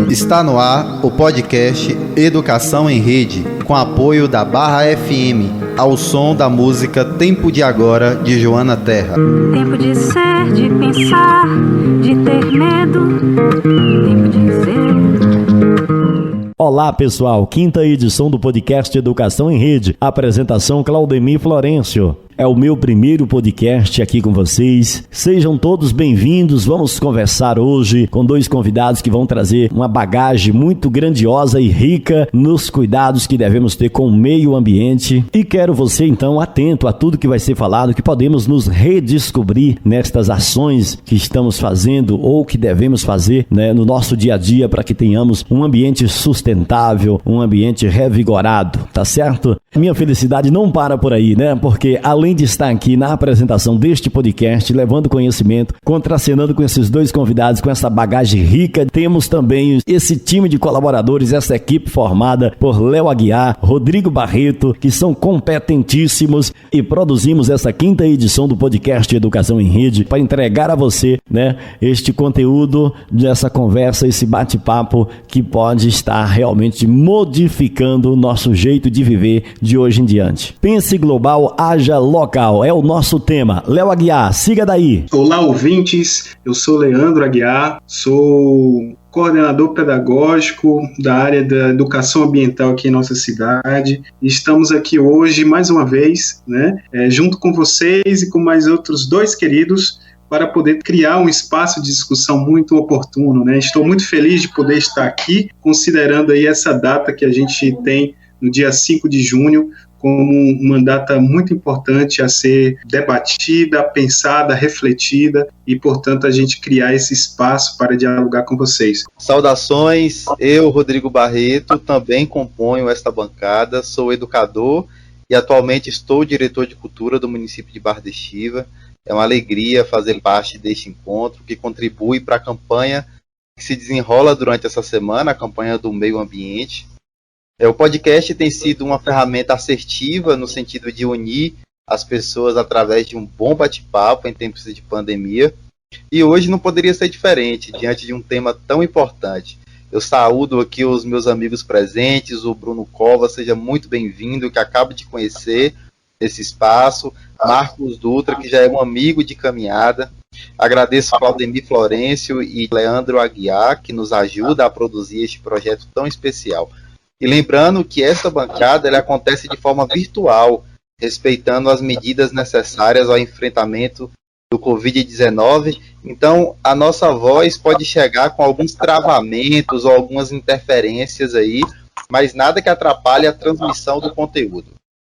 Está no ar o podcast Educação em Rede, com apoio da Barra FM, ao som da música Tempo de Agora, de Joana Terra. Tempo de ser, de pensar, de ter medo, tempo de ser. Olá pessoal, quinta edição do podcast Educação em Rede, apresentação Claudemir Florencio. É o meu primeiro podcast aqui com vocês. Sejam todos bem-vindos. Vamos conversar hoje com dois convidados que vão trazer uma bagagem muito grandiosa e rica nos cuidados que devemos ter com o meio ambiente. E quero você, então, atento a tudo que vai ser falado, que podemos nos redescobrir nestas ações que estamos fazendo ou que devemos fazer, no nosso dia a dia, para que tenhamos um ambiente sustentável, um ambiente revigorado, tá certo? Minha felicidade não para por aí, Porque além de estar aqui na apresentação deste podcast, levando conhecimento, contracenando com esses dois convidados, com essa bagagem rica, temos também esse time de colaboradores, essa equipe formada por Léo Aguiar, Rodrigo Barreto, que são competentíssimos, e produzimos essa quinta edição do podcast Educação em Rede para entregar a você, este conteúdo dessa conversa, esse bate-papo que pode estar realmente modificando o nosso jeito de viver de hoje em diante. Pense global, haja local, é o nosso tema. Léo Aguiar, siga daí. Olá, ouvintes, eu sou Leandro Aguiar, sou coordenador pedagógico da área da educação ambiental aqui em nossa cidade. Estamos aqui hoje, mais uma vez, junto com vocês e com mais outros dois queridos, para poder criar um espaço de discussão muito oportuno, Estou muito feliz de poder estar aqui, considerando aí essa data que a gente tem no dia 5 de junho, como uma data muito importante a ser debatida, pensada, refletida e, portanto, a gente criar esse espaço para dialogar com vocês. Saudações, eu, Rodrigo Barreto, também componho esta bancada, sou educador e atualmente estou diretor de cultura do município de Barra de Estiva. É uma alegria fazer parte deste encontro que contribui para a campanha que se desenrola durante essa semana, a campanha do meio ambiente. O podcast tem sido uma ferramenta assertiva no sentido de unir as pessoas através de um bom bate-papo em tempos de pandemia. E hoje não poderia ser diferente, diante de um tema tão importante. Eu saúdo aqui os meus amigos presentes, o Bruno Cova, seja muito bem-vindo, que acabo de conhecer esse espaço. Marcos Dutra, que já é um amigo de caminhada. Agradeço Claudemir Florencio e Leandro Aguiar, que nos ajuda a produzir este projeto tão especial. E lembrando que essa bancada ela acontece de forma virtual, respeitando as medidas necessárias ao enfrentamento do Covid-19. Então, a nossa voz pode chegar com alguns travamentos ou algumas interferências aí, mas nada que atrapalhe a transmissão do conteúdo.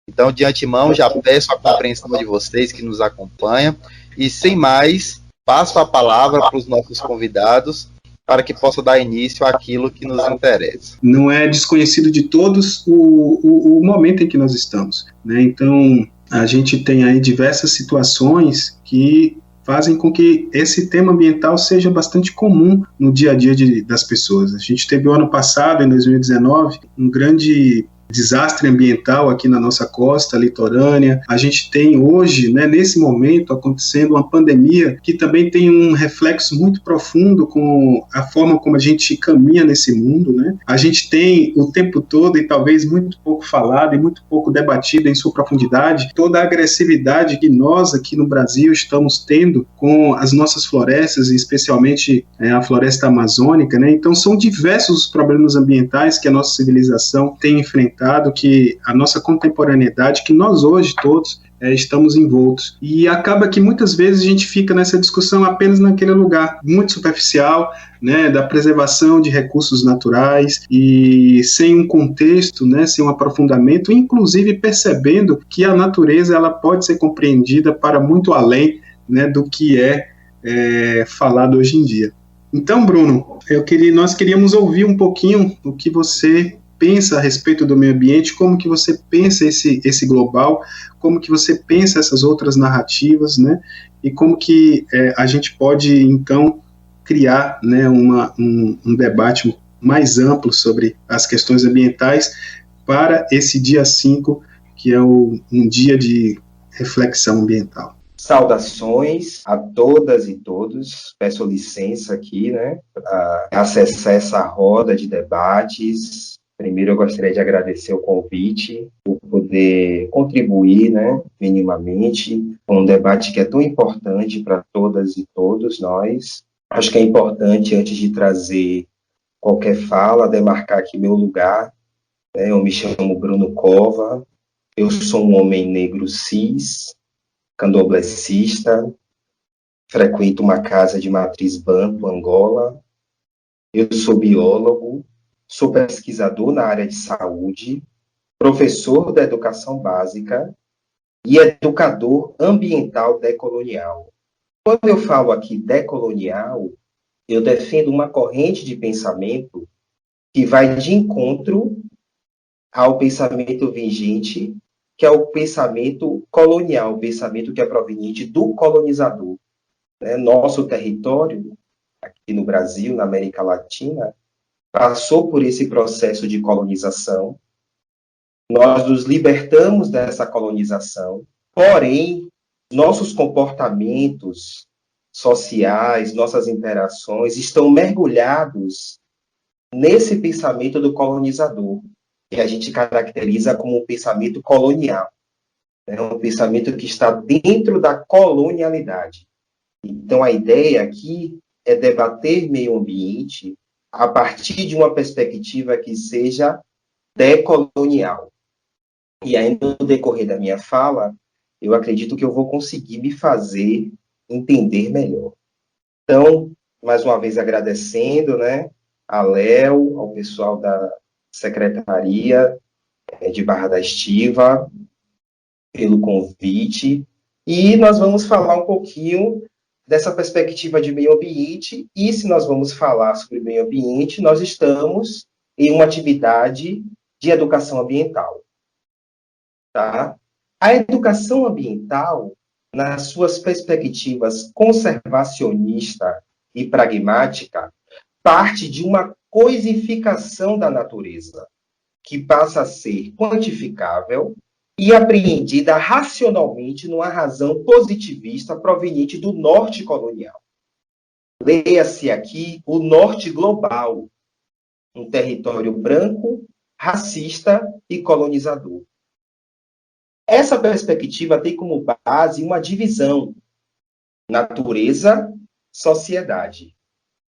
Então, de antemão, já peço a compreensão de vocês que nos acompanham. E, sem mais, passo a palavra para os nossos convidados, para que possa dar início àquilo que nos interessa. Não é desconhecido de todos o momento em que nós estamos, Então, a gente tem aí diversas situações que fazem com que esse tema ambiental seja bastante comum no dia a dia das pessoas. A gente teve o ano passado, em 2019, um grande desastre ambiental aqui na nossa costa litorânea. A gente tem hoje, nesse momento, acontecendo uma pandemia que também tem um reflexo muito profundo com a forma como a gente caminha nesse mundo, A gente tem o tempo todo, e talvez muito pouco falado e muito pouco debatido em sua profundidade, toda a agressividade que nós aqui no Brasil estamos tendo com as nossas florestas, e especialmente a floresta amazônica, Então são diversos os problemas ambientais que a nossa civilização tem enfrentado, que a nossa contemporaneidade, que nós hoje todos estamos envoltos. E acaba que muitas vezes a gente fica nessa discussão apenas naquele lugar muito superficial, da preservação de recursos naturais, e sem um contexto, sem um aprofundamento, inclusive percebendo que a natureza ela pode ser compreendida para muito além, do que é falado hoje em dia. Então, Bruno, nós queríamos ouvir um pouquinho o que você pensa a respeito do meio ambiente, como que você pensa esse global, como que você pensa essas outras narrativas, e como que a gente pode, então, criar um debate mais amplo sobre as questões ambientais para esse dia 5, que é um dia de reflexão ambiental. Saudações a todas e todos. Peço licença aqui, né, para acessar essa roda de debates. Primeiro, eu gostaria de agradecer o convite, por poder contribuir, né, minimamente, com um debate que é tão importante para todas e todos nós. Acho que é importante, antes de trazer qualquer fala, demarcar aqui meu lugar. Né? Eu me chamo Bruno Cova, eu sou um homem negro cis, candomblessista, frequento uma casa de matriz Banto, Angola. Eu sou biólogo, sou pesquisador na área de saúde, professor da educação básica e educador ambiental decolonial. Quando eu falo aqui decolonial, eu defendo uma corrente de pensamento que vai de encontro ao pensamento vigente, que é o pensamento colonial, o pensamento que é proveniente do colonizador. Né? Nosso território, aqui no Brasil, na América Latina, passou por esse processo de colonização. Nós nos libertamos dessa colonização, porém, nossos comportamentos sociais, nossas interações estão mergulhados nesse pensamento do colonizador, que a gente caracteriza como um pensamento colonial. É um pensamento que está dentro da colonialidade. Então, a ideia aqui é debater meio ambiente a partir de uma perspectiva que seja decolonial. E aí, no decorrer da minha fala, eu acredito que eu vou conseguir me fazer entender melhor. Então, mais uma vez agradecendo, né, a Léo, ao pessoal da Secretaria de Barra da Estiva, pelo convite, e nós vamos falar um pouquinho dessa perspectiva de meio ambiente, e se nós vamos falar sobre meio ambiente, nós estamos em uma atividade de educação ambiental. Tá? A educação ambiental, nas suas perspectivas conservacionista e pragmática, parte de uma coisificação da natureza, que passa a ser quantificável e apreendida racionalmente numa razão positivista proveniente do norte colonial. Leia-se aqui o norte global, um território branco, racista e colonizador. Essa perspectiva tem como base uma divisão natureza-sociedade,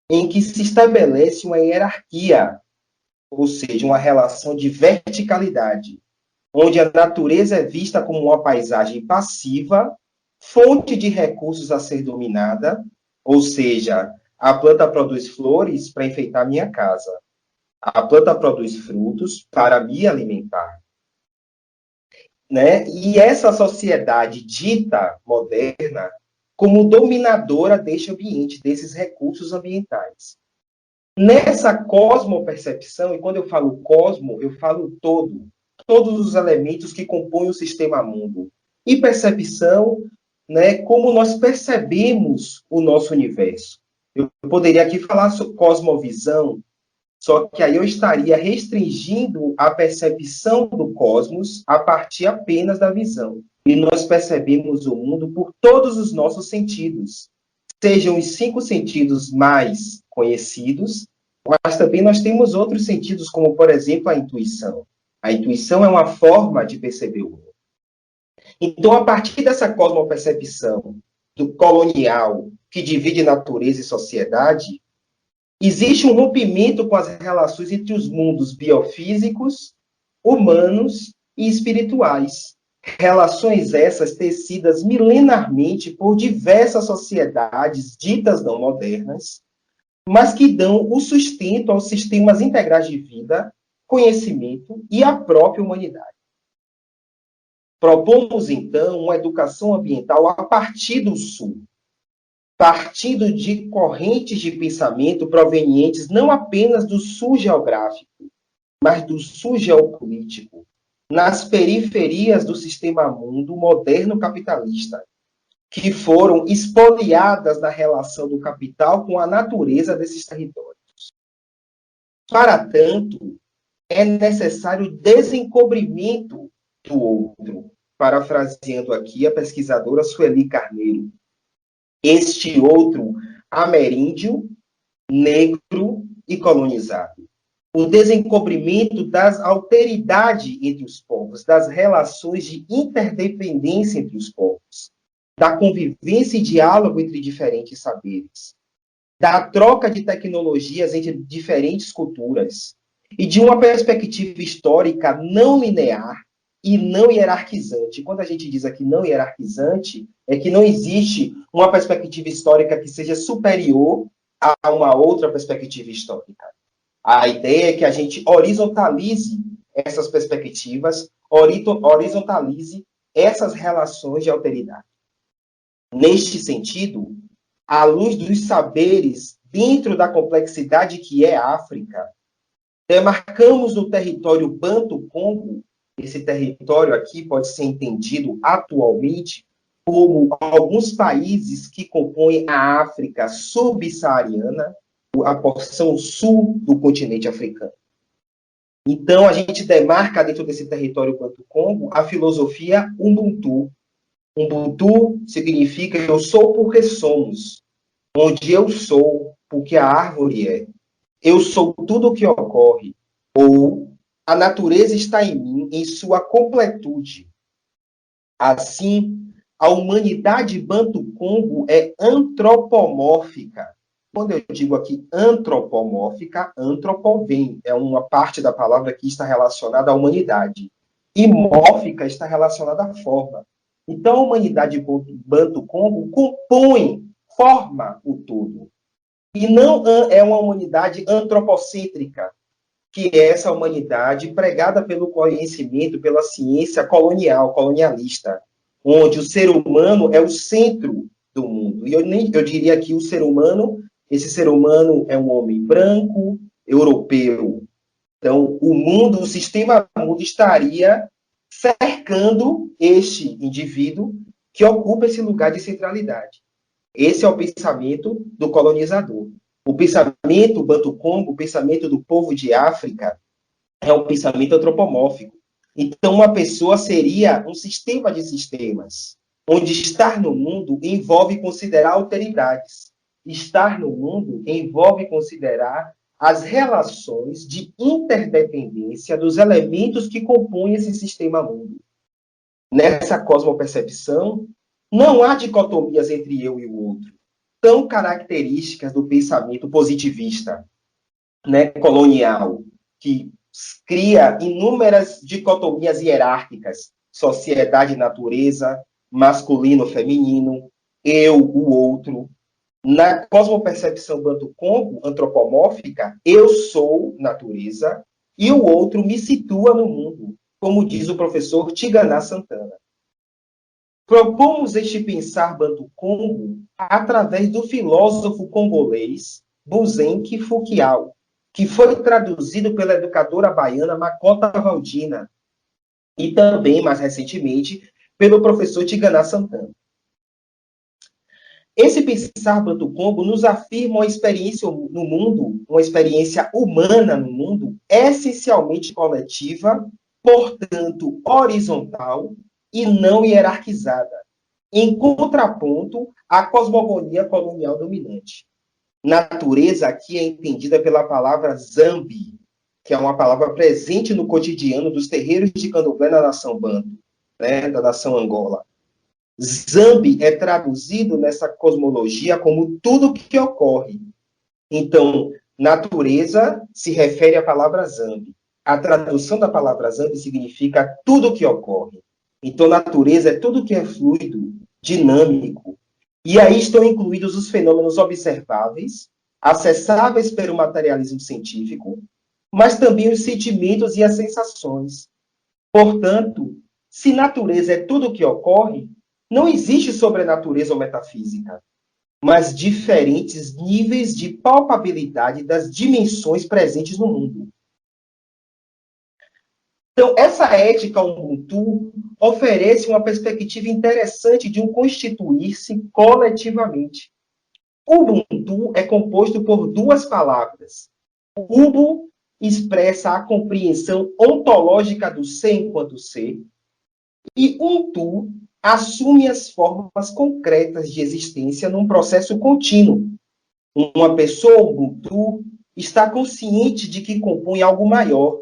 em que se estabelece uma hierarquia, ou seja, uma relação de verticalidade, onde a natureza é vista como uma paisagem passiva, fonte de recursos a ser dominada, ou seja, a planta produz flores para enfeitar minha casa, a planta produz frutos para me alimentar. Né? E essa sociedade dita moderna como dominadora deste ambiente, desses recursos ambientais. Nessa cosmopercepção, e quando eu falo cosmo, eu falo todos os elementos que compõem o sistema mundo. E percepção, né, como nós percebemos o nosso universo. Eu poderia aqui falar sobre cosmovisão, só que aí eu estaria restringindo a percepção do cosmos a partir apenas da visão. E nós percebemos o mundo por todos os nossos sentidos, sejam os 5 sentidos mais conhecidos, mas também nós temos outros sentidos, como, por exemplo, a intuição. A intuição é uma forma de perceber o mundo. Então, a partir dessa cosmopercepção do colonial, que divide natureza e sociedade, existe um rompimento com as relações entre os mundos biofísicos, humanos e espirituais. Relações essas tecidas milenarmente por diversas sociedades ditas não modernas, mas que dão o sustento aos sistemas integrais de vida, conhecimento e à própria humanidade. Propomos, então, uma educação ambiental a partir do Sul, partindo de correntes de pensamento provenientes não apenas do Sul geográfico, mas do Sul geopolítico, nas periferias do sistema mundo moderno capitalista, que foram espoliadas na relação do capital com a natureza desses territórios. Para tanto, é necessário desencobrimento do outro, parafraseando aqui a pesquisadora Sueli Carneiro, este outro ameríndio, negro e colonizado. O desencobrimento das alteridades entre os povos, das relações de interdependência entre os povos, da convivência e diálogo entre diferentes saberes, da troca de tecnologias entre diferentes culturas e de uma perspectiva histórica não linear e não hierarquizante. Quando a gente diz aqui não hierarquizante, é que não existe uma perspectiva histórica que seja superior a uma outra perspectiva histórica. A ideia é que a gente horizontalize essas perspectivas, horizontalize essas relações de alteridade. Neste sentido, à luz dos saberes dentro da complexidade que é a África, demarcamos o território Banto-Congo. Esse território aqui pode ser entendido atualmente como alguns países que compõem a África subsaariana, a porção sul do continente africano. Então, a gente demarca dentro desse território Banto-Congo a filosofia Ubuntu. Ubuntu significa eu sou porque somos, onde eu sou porque a árvore é. Eu sou tudo o que ocorre, ou a natureza está em mim em sua completude. Assim, a humanidade Banto-Congo é antropomórfica. Quando eu digo aqui antropomórfica, antropo vem, é uma parte da palavra que está relacionada à humanidade. E mórfica está relacionada à forma. Então, a humanidade Banto-Congo compõe, forma o todo. E não é uma humanidade antropocêntrica, que é essa humanidade pregada pelo conhecimento, pela ciência colonialista, onde o ser humano é o centro do mundo. E eu diria que o ser humano, esse ser humano é um homem branco, europeu. Então, o mundo, o sistema mundo estaria cercando este indivíduo que ocupa esse lugar de centralidade. Esse é o pensamento do colonizador. O pensamento Banto-Congo, o pensamento do povo de África, é um pensamento antropomórfico. Então, uma pessoa seria um sistema de sistemas, onde estar no mundo envolve considerar alteridades. Estar no mundo envolve considerar as relações de interdependência dos elementos que compõem esse sistema mundo. Nessa cosmopercepção, não há dicotomias entre eu e o outro, tão características do pensamento positivista, colonial, que cria inúmeras dicotomias hierárquicas, sociedade e natureza, masculino-feminino, eu, o outro. Na cosmopercepção Banto-Congo, antropomórfica, eu sou natureza e o outro me situa no mundo, como diz o professor Tigana Santana. Propomos este pensar Banto-Congo através do filósofo congolês Buzenki Fukiao, que foi traduzido pela educadora baiana Makota Valdina e também, mais recentemente, pelo professor Tigana Santana. Esse pensar Banto-Congo nos afirma uma experiência no mundo, uma experiência humana no mundo, essencialmente coletiva, portanto, horizontal e não hierarquizada, em contraponto à cosmogonia colonial dominante. Natureza aqui é entendida pela palavra Zambi, que é uma palavra presente no cotidiano dos terreiros de candomblé na nação Banto, da nação Angola. Zambi é traduzido nessa cosmologia como tudo que ocorre. Então, natureza se refere à palavra Zambi. A tradução da palavra Zambi significa tudo que ocorre. Então, natureza é tudo que é fluido, dinâmico. E aí estão incluídos os fenômenos observáveis, acessáveis pelo materialismo científico, mas também os sentimentos e as sensações. Portanto, se natureza é tudo que ocorre, não existe sobrenatureza ou metafísica, mas diferentes níveis de palpabilidade das dimensões presentes no mundo. Então, essa ética Ubuntu oferece uma perspectiva interessante de um constituir-se coletivamente. Ubuntu é composto por duas palavras. Ubu expressa a compreensão ontológica do ser enquanto ser, E Ubuntu assume as formas concretas de existência num processo contínuo. Uma pessoa Ubuntu está consciente de que compõe algo maior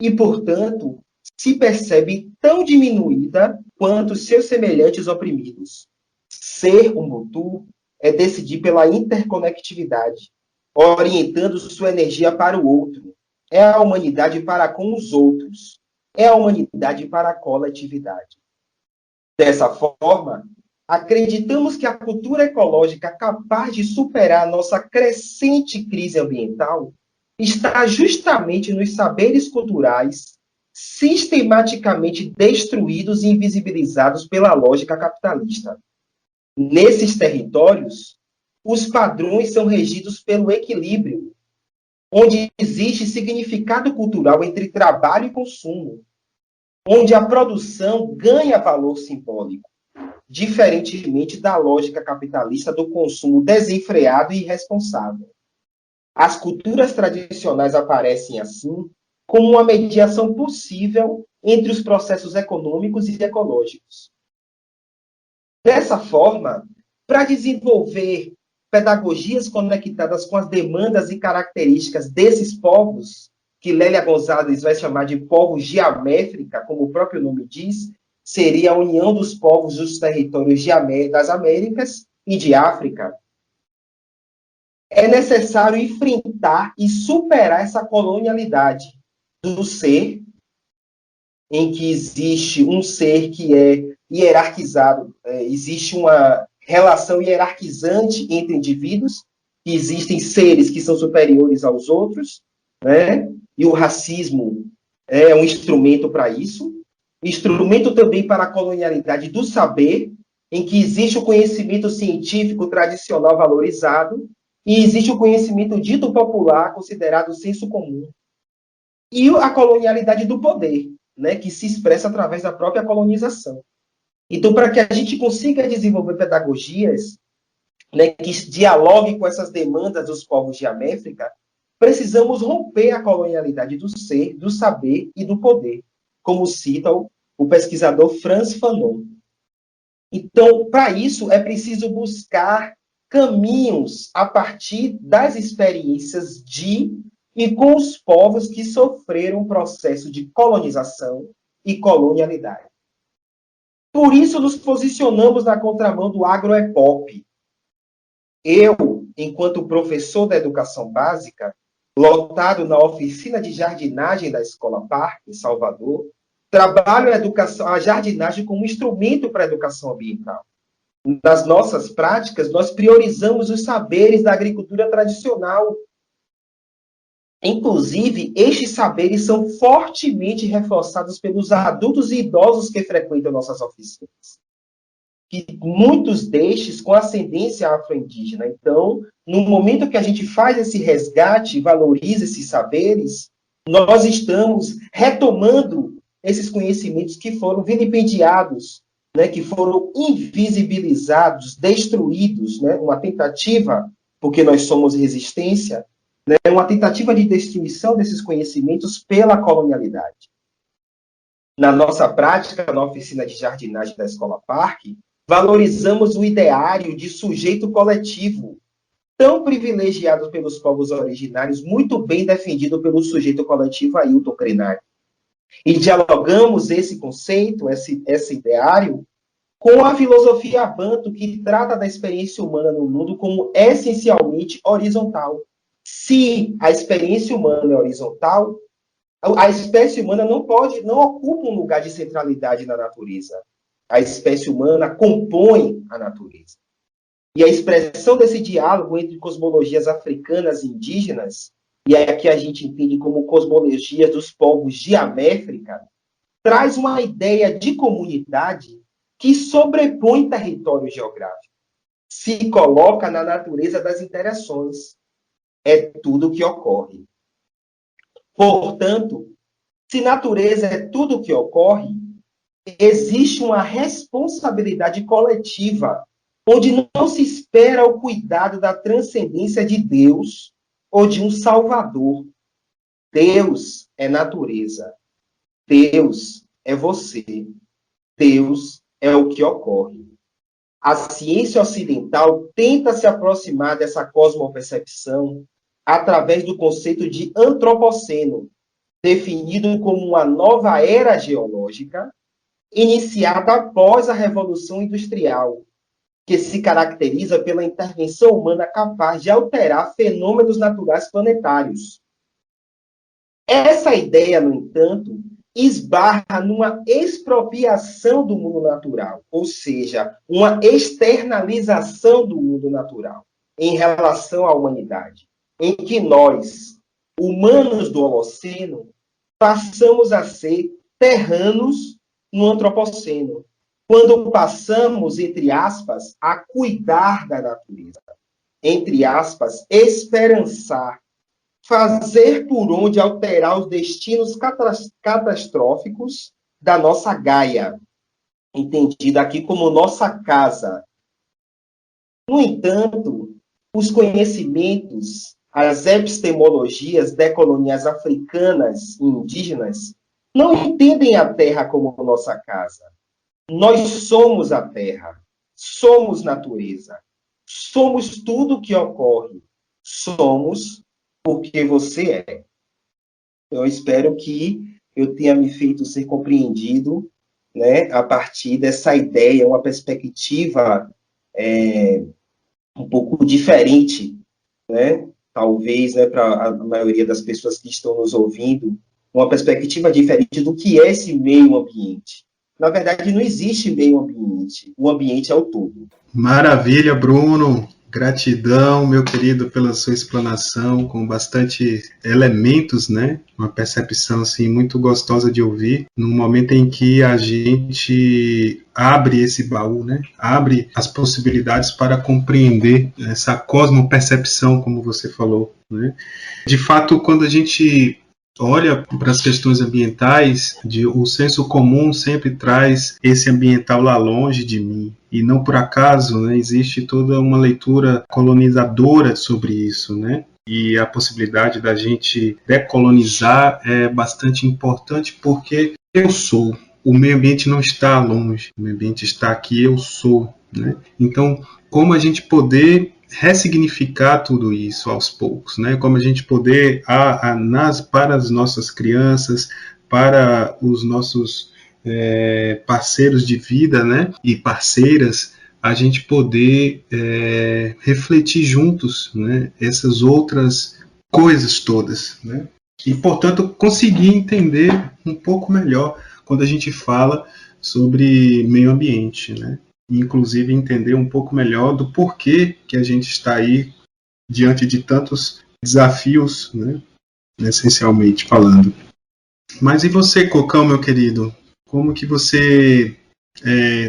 e, portanto, se percebe tão diminuída quanto seus semelhantes oprimidos. Ser Ubuntu é decidir pela interconectividade, orientando sua energia para o outro. É a humanidade para com os outros. É a humanidade para a coletividade. Dessa forma, acreditamos que a cultura ecológica capaz de superar a nossa crescente crise ambiental está justamente nos saberes culturais sistematicamente destruídos e invisibilizados pela lógica capitalista. Nesses territórios, os padrões são regidos pelo equilíbrio, onde existe significado cultural entre trabalho e consumo, onde a produção ganha valor simbólico, diferentemente da lógica capitalista do consumo desenfreado e irresponsável. As culturas tradicionais aparecem, assim, como uma mediação possível entre os processos econômicos e ecológicos. Dessa forma, para desenvolver pedagogias conectadas com as demandas e características desses povos, que Lélia Gonzalez vai chamar de povos geométrica, como o próprio nome diz, seria a união dos povos dos territórios das Américas e de África. É necessário enfrentar e superar essa colonialidade do ser, em que existe um ser que é hierarquizado, existe uma relação hierarquizante entre indivíduos, que existem seres que são superiores aos outros, né? E o racismo é um instrumento para isso, instrumento também para a colonialidade do saber, em que existe o conhecimento científico tradicional valorizado e existe o conhecimento dito popular, considerado senso comum. E a colonialidade do poder, né, que se expressa através da própria colonização. Então, para que a gente consiga desenvolver pedagogias, né, que dialoguem com essas demandas dos povos de América, precisamos romper a colonialidade do ser, do saber e do poder, como cita o pesquisador Frantz Fanon. Então, para isso, é preciso buscar caminhos a partir das experiências de e com os povos que sofreram um processo de colonização e colonialidade. Por isso, nos posicionamos na contramão do agroepop. Eu, enquanto professor da educação básica, lotado na oficina de jardinagem da Escola Parque, em Salvador, trabalho a jardinagem como instrumento para a educação ambiental. Nas nossas práticas, nós priorizamos os saberes da agricultura tradicional. Inclusive, estes saberes são fortemente reforçados pelos adultos e idosos que frequentam nossas oficinas. Que muitos destes com ascendência afro-indígena. Então, no momento que a gente faz esse resgate e valoriza esses saberes, nós estamos retomando esses conhecimentos que foram vilipendiados, né, que foram invisibilizados, destruídos, né, uma tentativa, porque nós somos resistência, né, uma tentativa de destruição desses conhecimentos pela colonialidade. Na nossa prática, na oficina de jardinagem da Escola Parque, valorizamos o ideário de sujeito coletivo, tão privilegiado pelos povos originários, muito bem defendido pelo sujeito coletivo Ailton Krenak. E dialogamos esse conceito, esse ideário, com a filosofia Banto, que trata da experiência humana no mundo como essencialmente horizontal. Se a experiência humana é horizontal, a espécie humana não ocupa um lugar de centralidade na natureza. A espécie humana compõe a natureza. E a expressão desse diálogo entre cosmologias africanas e indígenas, e aqui a gente entende como cosmologias dos povos de América, traz uma ideia de comunidade que sobrepõe território geográfico, se coloca na natureza das interações. É tudo o que ocorre. Portanto, se natureza é tudo o que ocorre, existe uma responsabilidade coletiva, onde não se espera o cuidado da transcendência de Deus ou de um Salvador. Deus é natureza. Deus é você. Deus é o que ocorre. A ciência ocidental tenta se aproximar dessa cosmopercepção através do conceito de antropoceno, definido como uma nova era geológica iniciada após a Revolução Industrial, que se caracteriza pela intervenção humana capaz de alterar fenômenos naturais planetários. Essa ideia, no entanto, esbarra numa expropriação do mundo natural, ou seja, uma externalização do mundo natural em relação à humanidade, em que nós, humanos do Holoceno, passamos a ser terranos no Antropoceno, quando passamos, entre aspas, a cuidar da natureza, entre aspas, esperançar, fazer por onde alterar os destinos catastróficos da nossa Gaia, entendida aqui como nossa casa. No entanto, os conhecimentos, as epistemologias decoloniais africanas e indígenas não entendem a Terra como nossa casa. Nós somos a Terra, somos natureza, somos tudo o que ocorre, somos porque você é. Eu espero que eu tenha me feito ser compreendido, né, a partir dessa ideia, uma perspectiva um pouco diferente, né, talvez, né, para a maioria das pessoas que estão nos ouvindo, uma perspectiva diferente do que é esse meio ambiente. Na verdade, não existe meio ambiente, o ambiente é o todo. Maravilha, Bruno. Gratidão, meu querido, pela sua explanação, com bastante elementos, né? Uma percepção, assim, muito gostosa de ouvir, no momento em que a gente abre esse baú, né? Abre as possibilidades para compreender essa cosmopercepção, como você falou, né? De fato, quando a gente olha para as questões ambientais, o senso comum sempre traz esse ambiental lá longe de mim. E não por acaso, né, existe toda uma leitura colonizadora sobre isso, né? E a possibilidade da gente decolonizar é bastante importante porque eu sou. O meio ambiente não está longe, o meio ambiente está aqui, eu sou, né? Então, como a gente poder ressignificar tudo isso aos poucos, né? Como a gente poder, para as nossas crianças, para os nossos parceiros de vida, né? E parceiras, a gente poder refletir juntos, né? Essas outras coisas todas, né? E, portanto, conseguir entender um pouco melhor quando a gente fala sobre meio ambiente, né? Inclusive entender um pouco melhor do porquê que a gente está aí diante de tantos desafios, né? Essencialmente falando. Mas e você, Cocão, meu querido? Como que você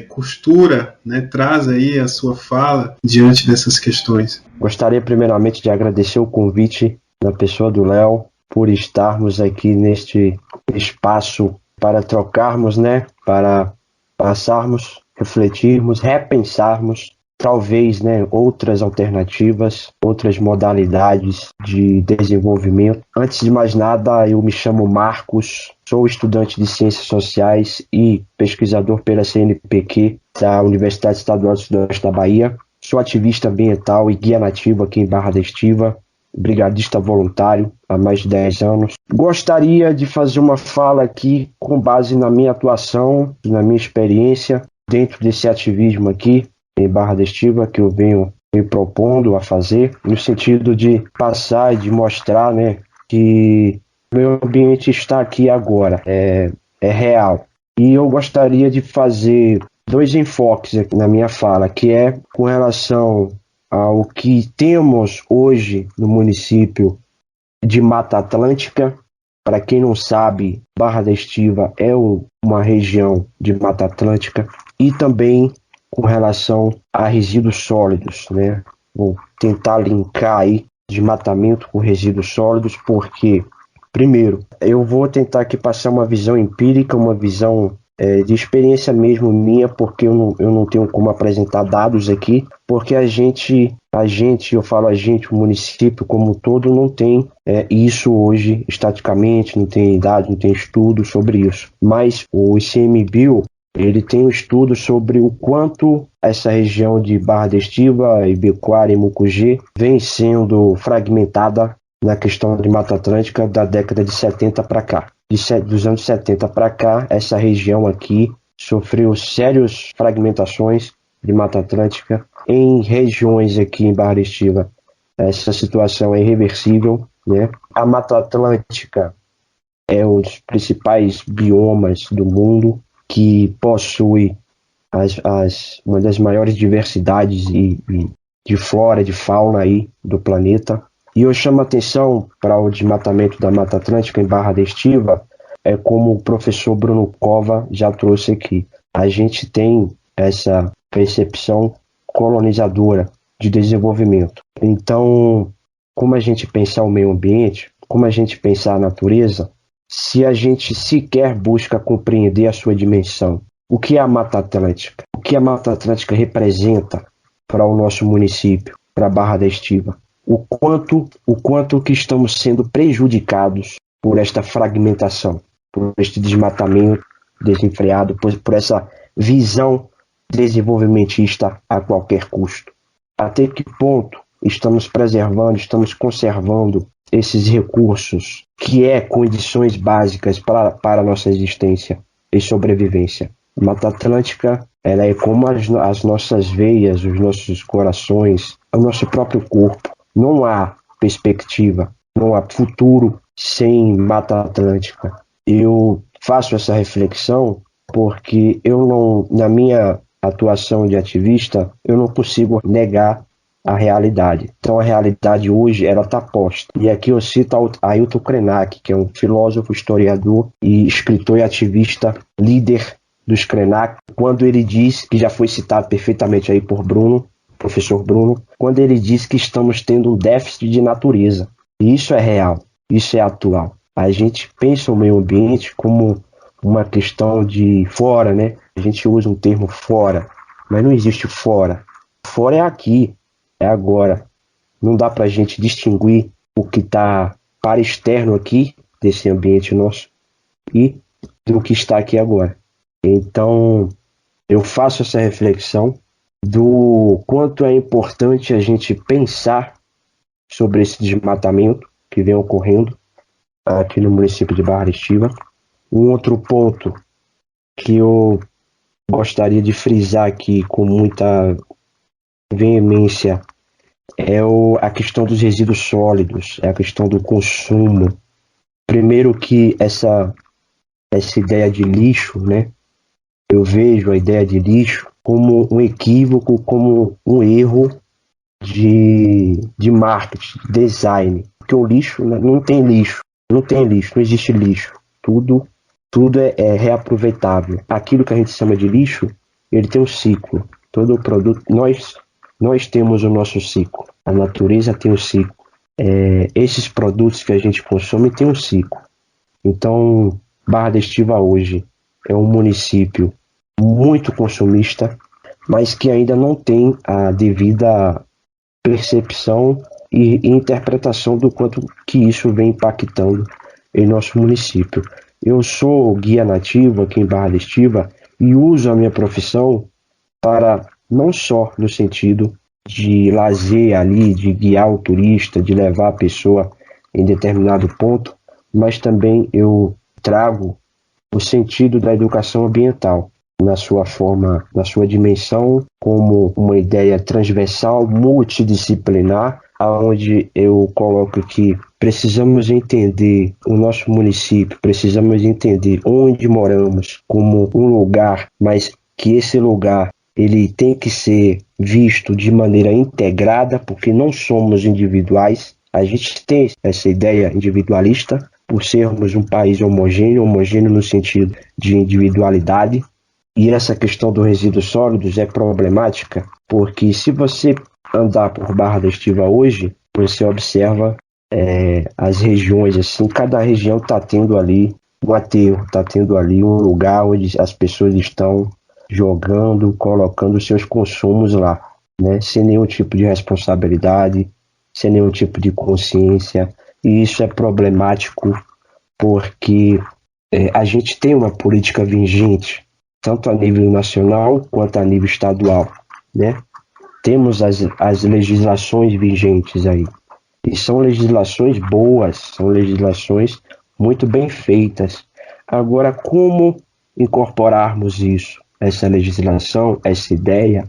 costura, né, traz aí a sua fala diante dessas questões? Gostaria primeiramente de agradecer o convite da pessoa do Léo por estarmos aqui neste espaço para trocarmos, né, para passarmos, refletirmos, repensarmos, talvez, né, outras alternativas, outras modalidades de desenvolvimento. Antes de mais nada, eu me chamo Marcos, sou estudante de Ciências Sociais e pesquisador pela CNPq da Universidade Estadual do Sudoeste da Bahia. Sou ativista ambiental e guia nativo aqui em Barra da Estiva, brigadista voluntário há mais de 10 anos. Gostaria de fazer uma fala aqui com base na minha atuação, na minha experiência dentro desse ativismo aqui em Barra da Estiva que eu venho me propondo a fazer, no sentido de passar e de mostrar, né, que o meio ambiente está aqui agora, é real. E eu gostaria de fazer 2 enfoques aqui na minha fala, que é com relação ao que temos hoje no município de Mata Atlântica. Para quem não sabe, Barra da Estiva é uma região de Mata Atlântica, e também com relação a resíduos sólidos, né? Vou tentar linkar aí desmatamento com resíduos sólidos, porque, primeiro, eu vou tentar aqui passar uma visão empírica, uma visão de experiência mesmo minha, porque eu não tenho como apresentar dados aqui, porque eu falo a gente, o município como um todo não tem isso hoje estaticamente, não tem dados, não tem estudo sobre isso. Mas o ICMBio, ele tem um estudo sobre o quanto essa região de Barra da Estiva, Ibicoara e Mucugê vem sendo fragmentada na questão de Mata Atlântica da década de 70 para cá. Dos anos 70 para cá, essa região aqui sofreu sérias fragmentações de Mata Atlântica em regiões aqui em Barra da Estiva. Essa situação é irreversível, né? A Mata Atlântica é um dos principais biomas do mundo, que possui uma das maiores diversidades de flora e de fauna aí do planeta. E eu chamo a atenção para o desmatamento da Mata Atlântica em Barra da Estiva, como o professor Bruno Cova já trouxe aqui. A gente tem essa percepção colonizadora de desenvolvimento. Então, como a gente pensar o meio ambiente, como a gente pensar a natureza, se a gente sequer busca compreender a sua dimensão, o que é a Mata Atlântica? O que a Mata Atlântica representa para o nosso município, para a Barra da Estiva? O quanto que estamos sendo prejudicados por esta fragmentação, por este desmatamento desenfreado, por essa visão desenvolvimentista a qualquer custo. Até que ponto estamos preservando, estamos conservando esses recursos, que é condições básicas para a nossa existência e sobrevivência. A Mata Atlântica, ela é como as nossas veias, os nossos corações, o nosso próprio corpo. Não há perspectiva, não há futuro sem Mata Atlântica. Eu faço essa reflexão porque na minha atuação de ativista, eu não consigo negar a realidade. Então a realidade hoje, ela está posta. E aqui eu cito Ailton Krenak, que é um filósofo, historiador e escritor e ativista, líder dos Krenak, quando ele diz, que já foi citado perfeitamente aí por Bruno, professor Bruno, quando ele diz que estamos tendo um déficit de natureza. E isso é real, isso é atual. A gente pensa o meio ambiente como uma questão de fora, né? A gente usa um termo fora, mas não existe fora. Fora é aqui, é agora. Não dá para a gente distinguir o que está para externo aqui, desse ambiente nosso, e do que está aqui agora. Então, eu faço essa reflexão do quanto é importante a gente pensar sobre esse desmatamento que vem ocorrendo aqui no município de Barra da Estiva. Um outro ponto que eu gostaria de frisar aqui com muita veemência é a questão dos resíduos sólidos, é a questão do consumo. Primeiro que essa ideia de lixo, né? Eu vejo a ideia de lixo como um equívoco, como um erro de marketing, design. Porque o lixo, não tem lixo, não existe lixo. Tudo é reaproveitável. Aquilo que a gente chama de lixo, ele tem um ciclo. Todo produto, nós temos o nosso ciclo. A natureza tem um ciclo. Esses produtos que a gente consome têm um ciclo. Então, Barra da Estiva hoje é um município muito consumista, mas que ainda não tem a devida percepção e interpretação do quanto que isso vem impactando em nosso município. Eu sou guia nativo aqui em Barra da Estiva e uso a minha profissão para, não só no sentido de lazer ali, de guiar o turista, de levar a pessoa em determinado ponto, mas também eu trago o sentido da educação ambiental na sua forma, na sua dimensão, como uma ideia transversal, multidisciplinar, aonde eu coloco que precisamos entender o nosso município, precisamos entender onde moramos como um lugar, mas que esse lugar ele tem que ser visto de maneira integrada, porque não somos individuais. A gente tem essa ideia individualista por sermos um país homogêneo no sentido de individualidade. E essa questão dos resíduos sólidos é problemática, porque se você andar por Barra da Estiva hoje, você observa as regiões, assim, cada região está tendo ali um aterro, está tendo ali um lugar onde as pessoas estão jogando, colocando seus consumos lá, né, sem nenhum tipo de responsabilidade, sem nenhum tipo de consciência. E isso é problemático porque a gente tem uma política vigente tanto a nível nacional quanto a nível estadual, né? Temos as legislações vigentes aí, e são legislações boas, são legislações muito bem feitas. Agora, como incorporarmos isso, essa legislação, essa ideia,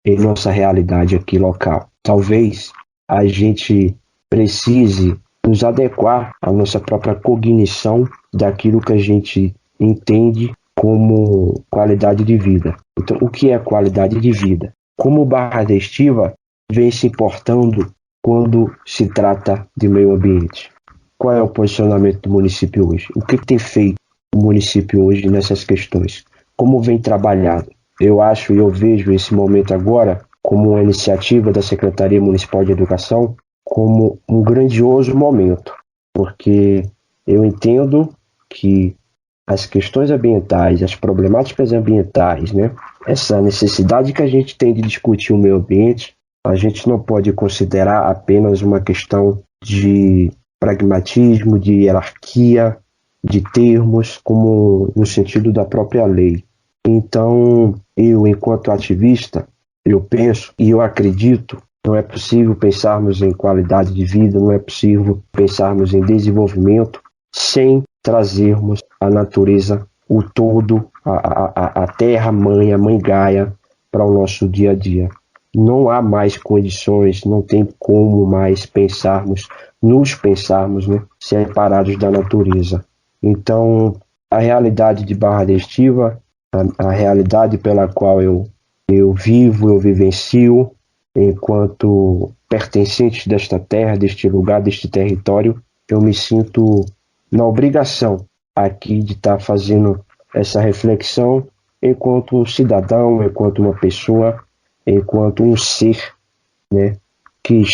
em nossa realidade aqui local? Talvez a gente precise nos adequar à nossa própria cognição daquilo que a gente entende como qualidade de vida. Então, o que é qualidade de vida? Como Barra da Estiva vem se importando quando se trata de meio ambiente? Qual é o posicionamento do município hoje? O que tem feito o município hoje nessas questões? Como vem trabalhado? Eu acho e eu vejo esse momento agora como uma iniciativa da Secretaria Municipal de Educação como um grandioso momento, porque eu entendo que as questões ambientais, as problemáticas ambientais, né, essa necessidade que a gente tem de discutir o meio ambiente, a gente não pode considerar apenas uma questão de pragmatismo, de hierarquia, de termos, como no sentido da própria lei. Então, eu, enquanto ativista, eu penso e eu acredito, não é possível pensarmos em qualidade de vida, não é possível pensarmos em desenvolvimento sem trazermos a natureza, o todo, a terra mãe, a mãe Gaia, para o nosso dia a dia. Não há mais condições, não tem como mais nos pensarmos, né, separados da natureza. Então, a realidade de Barra da Estiva, a realidade pela qual eu vivo, eu vivencio, enquanto pertencente desta terra, deste lugar, deste território, eu me sinto na obrigação aqui de estar fazendo essa reflexão enquanto um cidadão, enquanto uma pessoa, enquanto um ser, né, que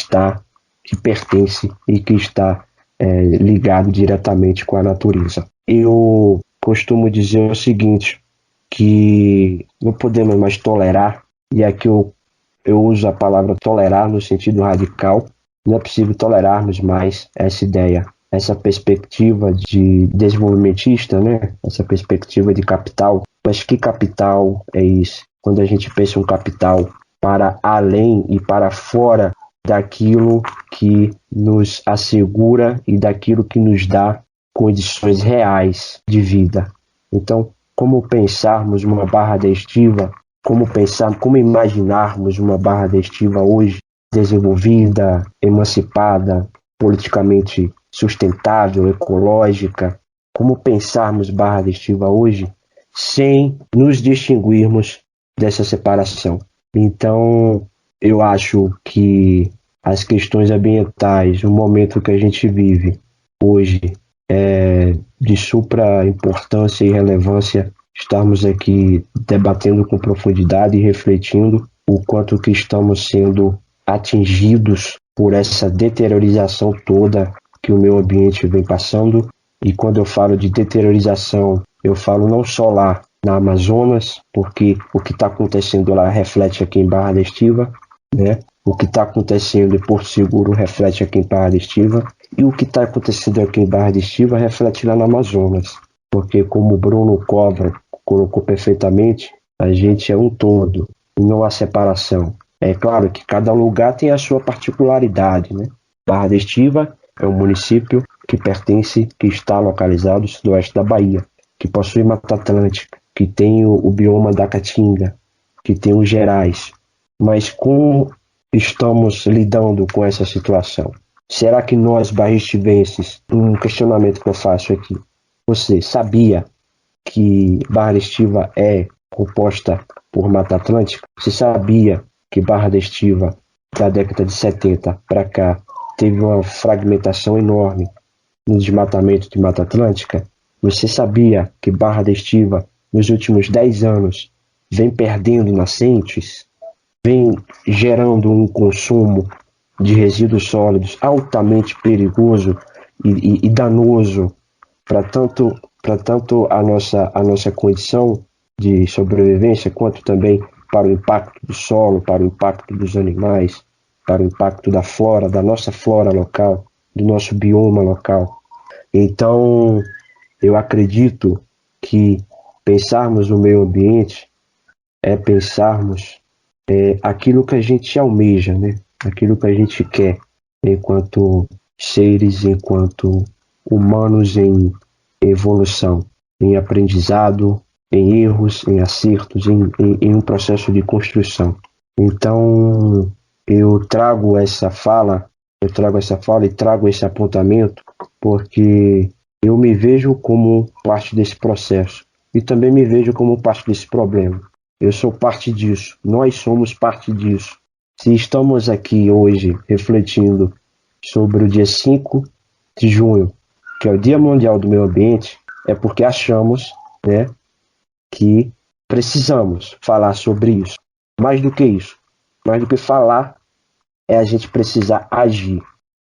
pertence e que está ligado diretamente com a natureza. Eu costumo dizer o seguinte, que não podemos mais tolerar, e aqui eu uso a palavra tolerar no sentido radical, não é possível tolerarmos mais essa ideia, essa perspectiva de desenvolvimentista, né? Essa perspectiva de capital. Mas que capital é isso? Quando a gente pensa um capital para além e para fora daquilo que nos assegura e daquilo que nos dá condições reais de vida. Então, como pensarmos uma Barra da Estiva, como imaginarmos uma Barra da Estiva hoje desenvolvida, emancipada, politicamente sustentável, ecológica, como pensarmos Barra da Estiva hoje sem nos distinguirmos dessa separação. Então, eu acho que as questões ambientais, o momento que a gente vive hoje, é de supra importância e relevância estarmos aqui debatendo com profundidade e refletindo o quanto que estamos sendo atingidos por essa deteriorização toda que o meio ambiente vem passando. E quando eu falo de deteriorização, eu falo não só lá na Amazonas, porque o que está acontecendo lá reflete aqui em Barra da Estiva, né? O que está acontecendo em Porto Seguro reflete aqui em Barra da Estiva, e o que está acontecendo aqui em Barra da Estiva reflete lá na Amazonas, porque como o Bruno Cobra colocou perfeitamente, a gente é um todo, e não há separação. É claro que cada lugar tem a sua particularidade, né? Barra da Estiva é um município que está localizado no sudoeste da Bahia, que possui Mata Atlântica, que tem o bioma da Caatinga, que tem os Gerais. Mas como estamos lidando com essa situação? Será que nós, barra-estivenses, um questionamento que eu faço aqui, você sabia que Barra da Estiva é composta por Mata Atlântica? Você sabia que Barra da Estiva, da década de 70 para cá, teve uma fragmentação enorme no desmatamento de Mata Atlântica? Você sabia que Barra da Estiva, nos últimos 10 anos, vem perdendo nascentes, vem gerando um consumo de resíduos sólidos altamente perigoso e danoso para tanto a nossa condição de sobrevivência, quanto também para o impacto do solo, para o impacto dos animais, para o impacto da flora, da nossa flora local, do nosso bioma local. Então, eu acredito que Pensarmos o meio ambiente é pensarmos aquilo que a gente almeja, né? Aquilo que a gente quer enquanto seres, enquanto humanos em evolução, em aprendizado, em erros, em acertos, em um processo de construção. Então, eu trago essa fala e trago esse apontamento porque eu me vejo como parte desse processo e também me vejo como parte desse problema. Eu sou parte disso, nós somos parte disso. Se estamos aqui hoje refletindo sobre o dia 5 de junho, que é o Dia Mundial do Meio Ambiente, é porque achamos, né, que precisamos falar sobre isso. Mais do que isso, mais do que falar, é a gente precisar agir,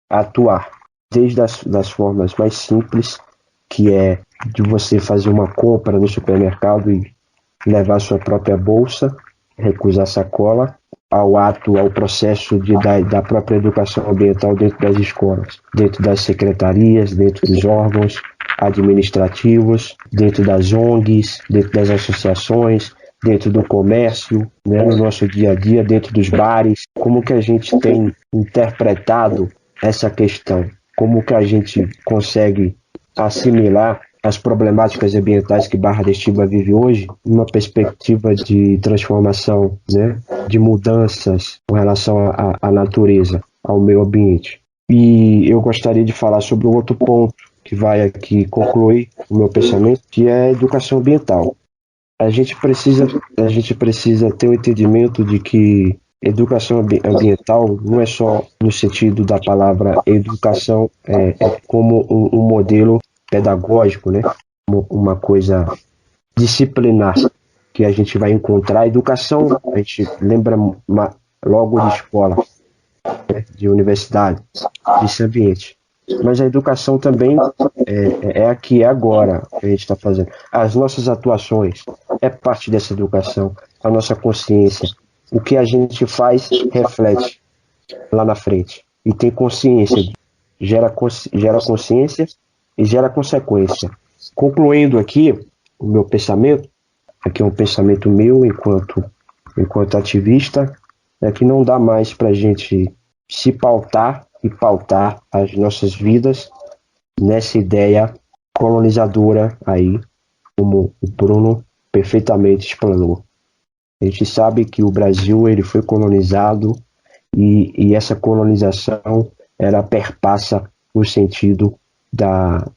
atuar, desde das formas mais simples, que é de você fazer uma compra no supermercado e levar sua própria bolsa, recusar sacola, ao processo da própria educação ambiental dentro das escolas, dentro das secretarias, dentro dos órgãos administrativos, dentro das ONGs, dentro das associações, dentro do comércio, né, no nosso dia a dia, dentro dos bares. Como que a gente tem interpretado essa questão? Como que a gente consegue assimilar as problemáticas ambientais que Barra da Estiva vive hoje, numa perspectiva de transformação, né, de mudanças com relação à natureza, ao meio ambiente. E eu gostaria de falar sobre um outro ponto que vai aqui concluir o meu pensamento, que é a educação ambiental. A gente precisa ter um entendimento de que educação ambiental não é só no sentido da palavra educação como um modelo pedagógico, né? Uma coisa disciplinar que a gente vai encontrar. Educação, a gente lembra logo de escola, né? De universidade, desse ambiente. Mas a educação também é aqui, é agora que a gente está fazendo. As nossas atuações é parte dessa educação, a nossa consciência. O que a gente faz reflete lá na frente. E tem consciência, gera consciência e gera consequência. Concluindo aqui o meu pensamento, aqui é um pensamento meu enquanto ativista, é que não dá mais para a gente se pautar e pautar as nossas vidas nessa ideia colonizadora aí, como o Bruno perfeitamente explanou. A gente sabe que o Brasil ele foi colonizado e essa colonização ela perpassa no sentido da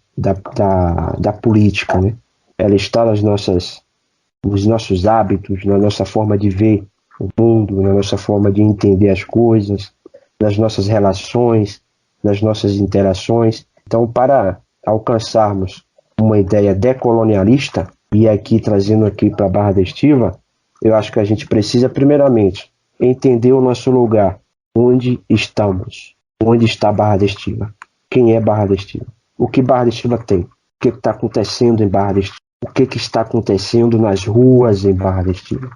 política, né? Ela está nos nossos hábitos, na nossa forma de ver o mundo, na nossa forma de entender as coisas, nas nossas relações, nas nossas interações. Então, para alcançarmos uma ideia decolonialista, e aqui trazendo aqui para a Barra da Estiva, eu acho que a gente precisa, primeiramente, entender o nosso lugar, onde estamos, onde está Barra da Estiva, quem é Barra da Estiva, o que Barra da Estiva tem, o que está acontecendo em Barra da Estiva, o que está acontecendo nas ruas em Barra da Estiva,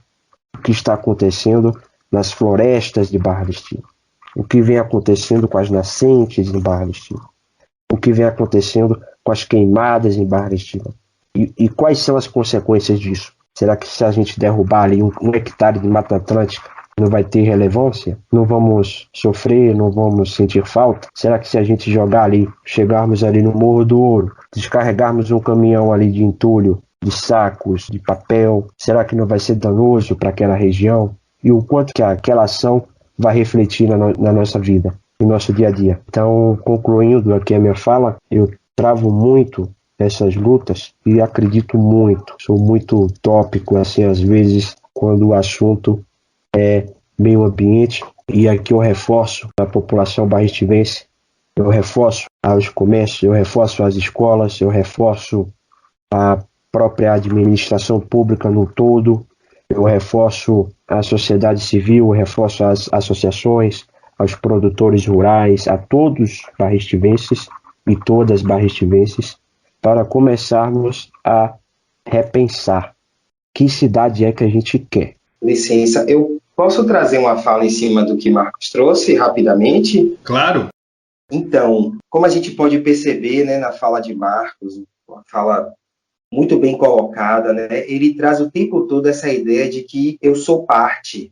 o que está acontecendo nas florestas de Barra da Estiva, o que vem acontecendo com as nascentes em Barra da Estiva, o que vem acontecendo com as queimadas em Barra da Estiva. E quais são as consequências disso? Será que se a gente derrubar ali um hectare de Mata Atlântica não vai ter relevância? Não vamos sofrer, não vamos sentir falta? Será que se a gente jogar ali, chegarmos ali no Morro do Ouro, descarregarmos um caminhão ali de entulho, de sacos, de papel, será que não vai ser danoso para aquela região? E o quanto que aquela ação vai refletir na nossa vida, no nosso dia a dia. Então, concluindo aqui a minha fala, eu travo muito essas lutas e acredito muito, sou muito tópico, assim, às vezes, quando o assunto é meio ambiente, e aqui eu reforço a população barra-estivense, eu reforço aos comércios, eu reforço as escolas, eu reforço a própria administração pública no todo, eu reforço a sociedade civil, eu reforço as associações, aos produtores rurais, a todos barra-estivenses e todas barra-estivenses, para começarmos a repensar que cidade é que a gente quer. Licença, eu posso trazer uma fala em cima do que Marcos trouxe rapidamente? Claro. Então, como a gente pode perceber, né, na fala de Marcos, a fala muito bem colocada, né? Ele traz o tempo todo essa ideia de que eu sou parte,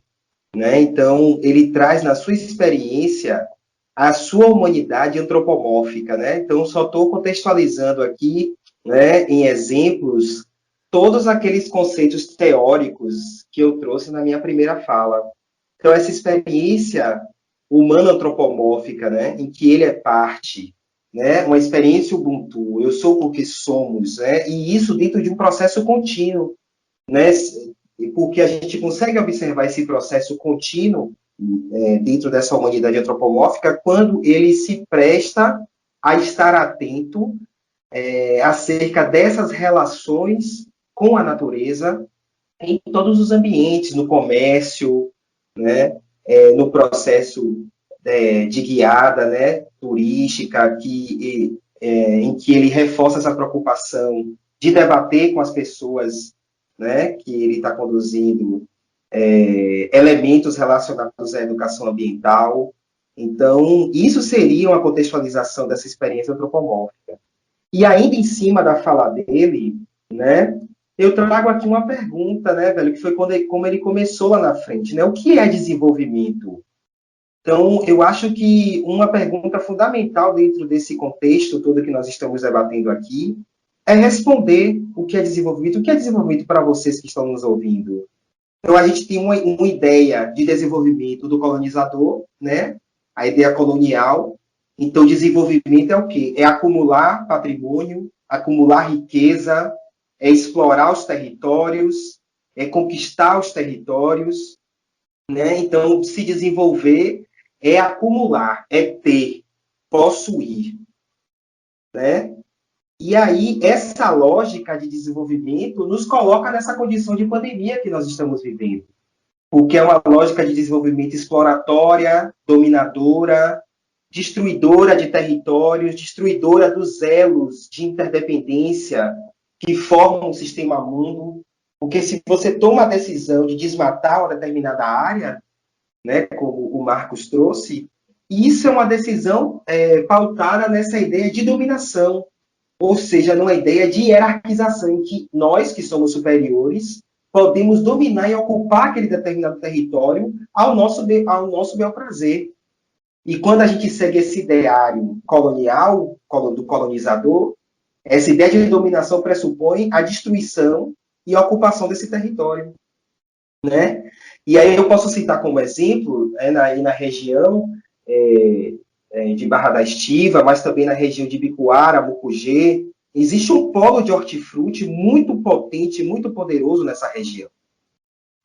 né? Então, ele traz na sua experiência a sua humanidade antropomórfica, né? Então, só estou contextualizando aqui, né, em exemplos, todos aqueles conceitos teóricos que eu trouxe na minha primeira fala. Então, essa experiência humano-antropomórfica, né, em que ele é parte, né, uma experiência Ubuntu, eu sou porque somos, né, e isso dentro de um processo contínuo, né, porque a gente consegue observar esse processo contínuo dentro dessa humanidade antropomórfica quando ele se presta a estar atento acerca dessas relações com a natureza em todos os ambientes, no comércio, né, no processo de guiada, né, turística, em que ele reforça essa preocupação de debater com as pessoas, né, que ele está conduzindo elementos relacionados à educação ambiental. Então, isso seria uma contextualização dessa experiência antropomórfica. E ainda em cima da fala dele, né, eu trago aqui uma pergunta, né, velho, que foi como ele começou lá na frente, né? O que é desenvolvimento? Então, eu acho que uma pergunta fundamental dentro desse contexto todo que nós estamos debatendo aqui é responder o que é desenvolvimento. O que é desenvolvimento para vocês que estão nos ouvindo? Então, a gente tem uma ideia de desenvolvimento do colonizador, né? A ideia colonial. Então, desenvolvimento é o quê? É acumular patrimônio, acumular riqueza, é explorar os territórios, é conquistar os territórios, né? Então, se desenvolver é acumular, é ter, possuir, né? E aí, essa lógica de desenvolvimento nos coloca nessa condição de pandemia que nós estamos vivendo, porque é uma lógica de desenvolvimento exploratória, dominadora, destruidora de territórios, destruidora dos elos de interdependência que formam o sistema mundo, porque se você toma a decisão de desmatar uma determinada área, né, como o Marcos trouxe, isso é uma decisão pautada nessa ideia de dominação, ou seja, numa ideia de hierarquização, em que nós, que somos superiores, podemos dominar e ocupar aquele determinado território ao nosso bel prazer. E quando a gente segue esse ideário colonial, do colonizador, essa ideia de dominação pressupõe a destruição e a ocupação desse território, né? E aí eu posso citar como exemplo, na região de Barra da Estiva, mas também na região de Bicuara, Mucugê, existe um polo de hortifruti muito potente, muito poderoso nessa região,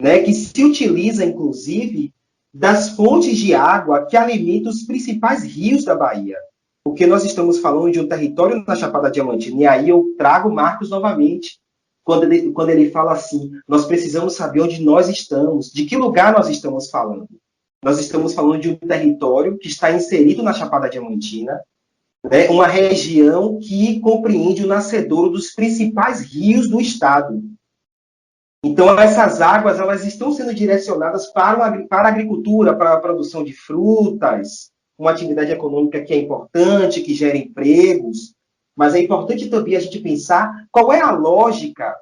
né? Que se utiliza, inclusive, das fontes de água que alimentam os principais rios da Bahia. Porque nós estamos falando de um território na Chapada Diamantina. E aí eu trago Marcos novamente, quando ele fala assim, nós precisamos saber onde nós estamos, de que lugar nós estamos falando. Nós estamos falando de um território que está inserido na Chapada Diamantina, né, uma região que compreende o nascedouro dos principais rios do estado. Então, essas águas elas estão sendo direcionadas para a agricultura, para a produção de frutas, uma atividade econômica que é importante, que gera empregos, mas é importante também a gente pensar qual é a lógica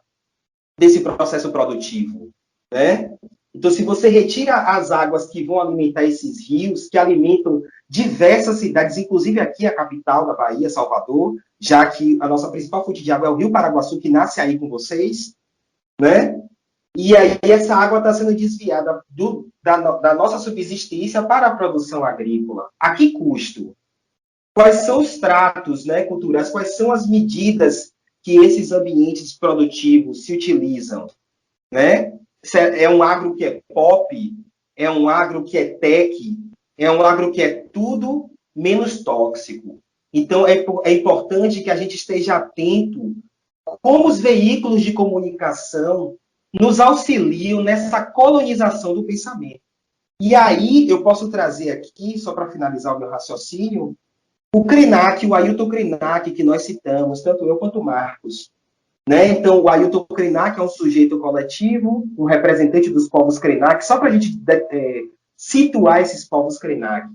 desse processo produtivo, né? Então, se você retira as águas que vão alimentar esses rios, que alimentam diversas cidades, inclusive aqui a capital da Bahia, Salvador, já que a nossa principal fonte de água é o Rio Paraguaçu, que nasce aí com vocês, né? E aí essa água está sendo desviada da nossa subsistência para a produção agrícola. A que custo? Quais são os tratos, né, culturais? Quais são as medidas que esses ambientes produtivos se utilizam? Né? É um agro que é pop? É um agro que é tech? É um agro que é tudo menos tóxico? Então, é importante que a gente esteja atento como os veículos de comunicação nos auxiliam nessa colonização do pensamento. E aí eu posso trazer aqui, só para finalizar o meu raciocínio, o Krenak, o Ailton Krenak, que nós citamos, tanto eu quanto o Marcos. Né? Então, o Ailton Krenak é um sujeito coletivo, um representante dos povos Krenak, só para a gente situar esses povos Krenak.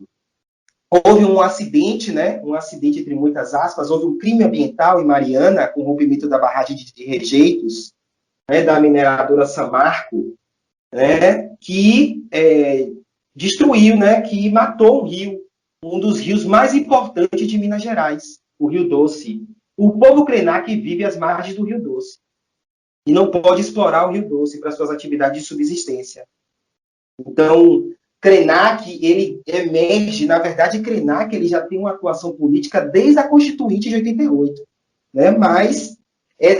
houve um acidente, né? Um acidente entre muitas aspas, houve um crime ambiental em Mariana, com o rompimento da barragem de rejeitos, né, da mineradora Samarco, né, que destruiu, né, que matou um rio, um dos rios mais importantes de Minas Gerais, o Rio Doce. O povo Krenak vive às margens do Rio Doce e não pode explorar o Rio Doce para suas atividades de subsistência. Então, Krenak, ele emerge, na verdade, Krenak ele já tem uma atuação política desde a Constituinte de 88, né? Mas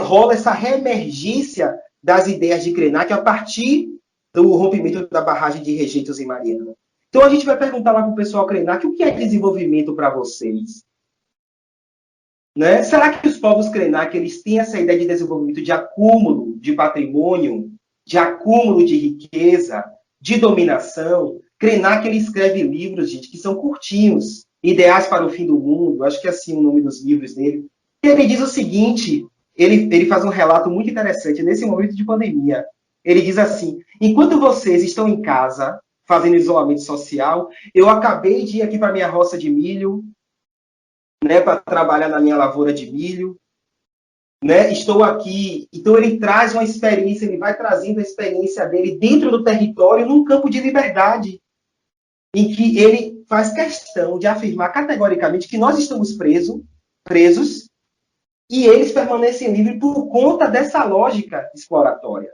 rola essa reemergência das ideias de Krenak a partir do rompimento da barragem de rejeitos em Mariana. Então, a gente vai perguntar lá para o pessoal Krenak, o que é desenvolvimento para vocês? Né? Será que os povos Krenak eles têm essa ideia de desenvolvimento de acúmulo de patrimônio, de acúmulo de riqueza, de dominação? Krenak ele escreve livros, gente, que são curtinhos, Ideais para o Fim do Mundo, acho que é assim o nome dos livros dele. E ele diz o seguinte, ele faz um relato muito interessante, nesse momento de pandemia. Ele diz assim, enquanto vocês estão em casa, fazendo isolamento social, eu acabei de ir aqui para minha roça de milho, né, para trabalhar na minha lavoura de milho, né, estou aqui. Então ele traz uma experiência, ele vai trazendo a experiência dele dentro do território, num campo de liberdade, em que ele faz questão de afirmar categoricamente que nós estamos presos, e eles permanecem livres por conta dessa lógica exploratória.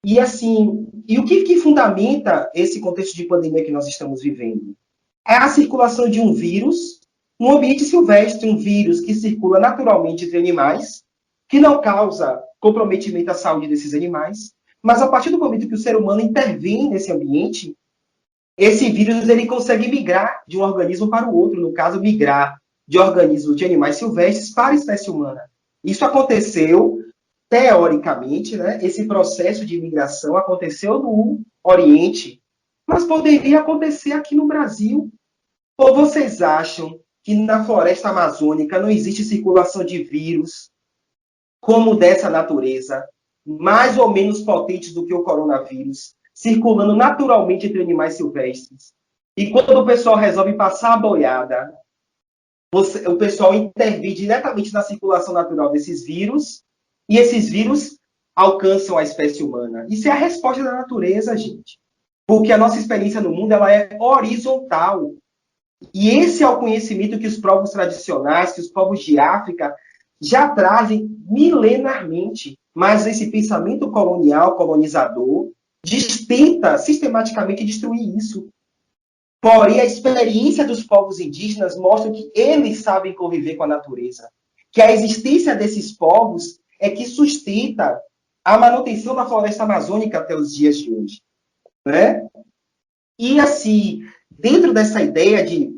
E assim, e o que fundamenta esse contexto de pandemia que nós estamos vivendo? É a circulação de um vírus no ambiente silvestre, um vírus que circula naturalmente entre animais, que não causa comprometimento à saúde desses animais, mas a partir do momento que o ser humano intervém nesse ambiente, esse vírus ele consegue migrar de um organismo para o outro, no caso, migrar de organismos de animais silvestres para a espécie humana. Isso aconteceu, teoricamente, né, esse processo de migração aconteceu no Oriente, mas poderia acontecer aqui no Brasil. Ou vocês acham que na floresta amazônica não existe circulação de vírus como dessa natureza, mais ou menos potentes do que o coronavírus, circulando naturalmente entre animais silvestres? E quando o pessoal resolve passar a boiada, o pessoal intervém diretamente na circulação natural desses vírus, e esses vírus alcançam a espécie humana. Isso é a resposta da natureza, gente. Porque a nossa experiência no mundo ela é horizontal. E esse é o conhecimento que os povos tradicionais, que os povos de África já trazem milenarmente. Mas esse pensamento colonial, colonizador, tenta sistematicamente destruir isso. Porém, a experiência dos povos indígenas mostra que eles sabem conviver com a natureza. Que a existência desses povos é que sustenta a manutenção da floresta amazônica até os dias de hoje. Né? E, assim, dentro dessa ideia de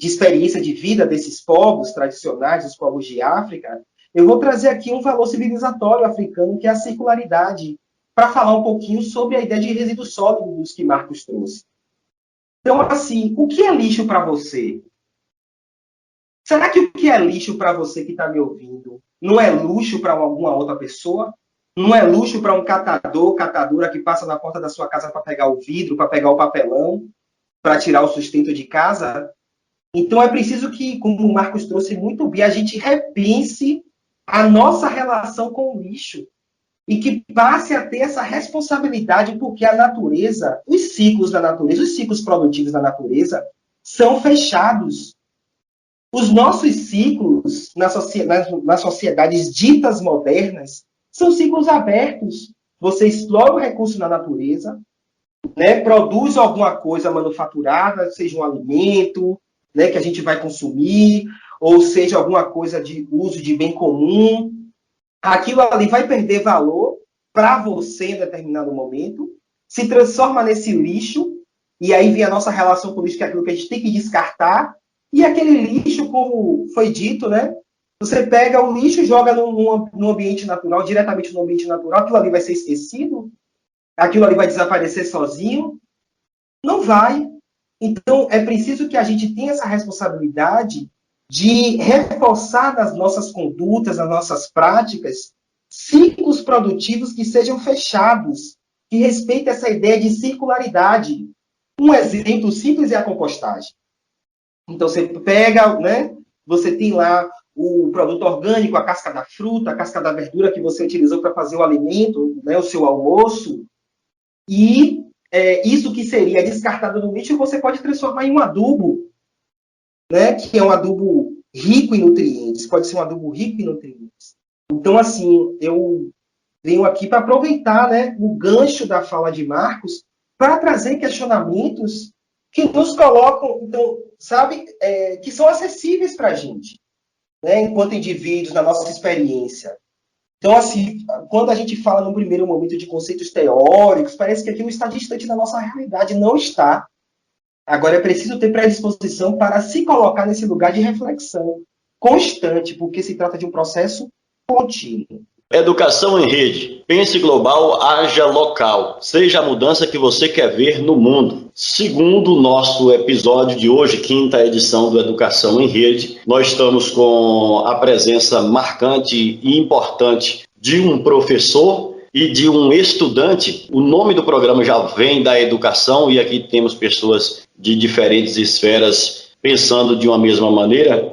experiência de vida desses povos tradicionais, os povos de África, eu vou trazer aqui um valor civilizatório africano, que é a circularidade, para falar um pouquinho sobre a ideia de resíduos sólidos que Marcos trouxe. Então, assim, o que é lixo para você? Será que o que é lixo para você que está me ouvindo não é luxo para alguma outra pessoa? Não é luxo para um catador, catadora que passa na porta da sua casa para pegar o vidro, para pegar o papelão, para tirar o sustento de casa? Então é preciso que, como o Marcos trouxe muito bem, a gente repense a nossa relação com o lixo e que passe a ter essa responsabilidade, porque a natureza, os ciclos da natureza, os ciclos produtivos da natureza são fechados. Os nossos ciclos nas sociedades ditas modernas são ciclos abertos. Você explora o recurso na natureza, né, produz alguma coisa manufaturada, seja um alimento, né, que a gente vai consumir, ou seja alguma coisa de uso de bem comum. Aquilo ali vai perder valor para você em determinado momento, se transforma nesse lixo, e aí vem a nossa relação com o lixo, que é aquilo que a gente tem que descartar, e aquele lixo, como foi dito, né? Você pega o lixo e joga no ambiente natural, diretamente no ambiente natural, aquilo ali vai ser esquecido? Aquilo ali vai desaparecer sozinho? Não vai. Então, é preciso que a gente tenha essa responsabilidade de reforçar nas nossas condutas, nas nossas práticas, ciclos produtivos que sejam fechados, que respeitem essa ideia de circularidade. Um exemplo simples é a compostagem. Então, você pega, né, você tem lá o produto orgânico, a casca da fruta, a casca da verdura que você utilizou para fazer o alimento, né, o seu almoço, e isso que seria descartado no lixo, você pode transformar em um adubo, né, que é um adubo rico em nutrientes, pode ser um adubo rico em nutrientes. Então, assim, eu venho aqui para aproveitar, né, o gancho da fala de Marcos para trazer questionamentos que nos colocam, então, sabe, que são acessíveis para a gente, né, enquanto indivíduos, na nossa experiência. Então, assim, quando a gente fala num primeiro momento de conceitos teóricos, parece que aquilo está distante da nossa realidade. Não está. Agora, é preciso ter predisposição para se colocar nesse lugar de reflexão constante, porque se trata de um processo contínuo. Educação em rede. Pense global, haja local. Seja a mudança que você quer ver no mundo. Segundo o nosso episódio de hoje, 5ª edição do Educação em Rede, nós estamos com a presença marcante e importante de um professor e de um estudante. O nome do programa já vem da educação e aqui temos pessoas de diferentes esferas pensando de uma mesma maneira.